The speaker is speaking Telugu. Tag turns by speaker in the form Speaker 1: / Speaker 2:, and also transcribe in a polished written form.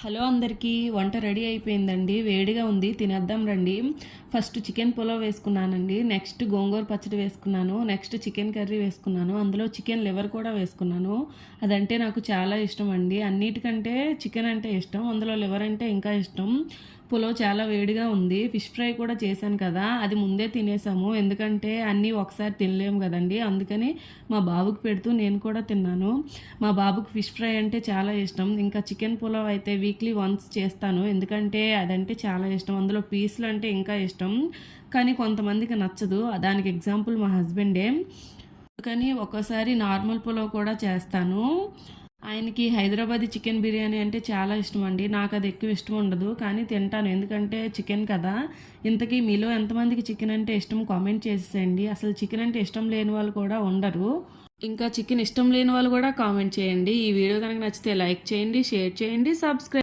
Speaker 1: హలో అందరికీ, వంట రెడీ అయిపోయిందండి. వేడిగా ఉంది, తినేద్దాం రండి. ఫస్ట్ చికెన్ పులావ్ వేసుకున్నానండి. నెక్స్ట్ గోంగూర పచ్చడి వేసుకున్నాను. నెక్స్ట్ చికెన్ కర్రీ వేసుకున్నాను. అందులో చికెన్ లివర్ కూడా వేసుకున్నాను. అదంటే నాకు చాలా ఇష్టం అండి. అన్నిటికంటే చికెన్ అంటే ఇష్టం, అందులో లివర్ అంటే ఇంకా ఇష్టం. పులావ్ చాలా వేడిగా ఉంది. ఫిష్ ఫ్రై కూడా చేశాను కదా, అది ముందే తినేసాము. ఎందుకంటే అన్నీ ఒకసారి తినలేము కదండి. అందుకని మా బాబుకి పెడుతూ నేను కూడా తిన్నాను. మా బాబుకి ఫిష్ ఫ్రై అంటే చాలా ఇష్టం. ఇంకా చికెన్ పులావ్ అయితే వీక్లీ వన్స్ చేస్తాను, ఎందుకంటే అదంటే చాలా ఇష్టం. అందులో పీసులు అంటే ఇంకా ఇష్టం. కానీ కొంతమందికి నచ్చదు. దానికి ఎగ్జాంపుల్ మా హస్బెండే. కానీ ఒక్కోసారి నార్మల్ పులావ్ కూడా చేస్తాను. ఆయనకి హైదరాబాదీ చికెన్ బిర్యానీ అంటే చాలా ఇష్టం అండి. నాకు అది ఎక్కువ ఇష్టం ఉండదు, కానీ తింటాను, ఎందుకంటే చికెన్ కదా. ఇంతకీ మీలో ఎంతమందికి చికెన్ అంటే ఇష్టం కామెంట్ చేసేయండి. అసలు చికెన్ అంటే ఇష్టం లేని వాళ్ళు కూడా ఉండరు. ఇంకా చికెన్ ఇష్టం లేని వాళ్ళు కూడా కామెంట్ చేయండి. ఈ వీడియో కనుక నచ్చితే లైక్ చేయండి, షేర్ చేయండి, సబ్స్క్రైబ్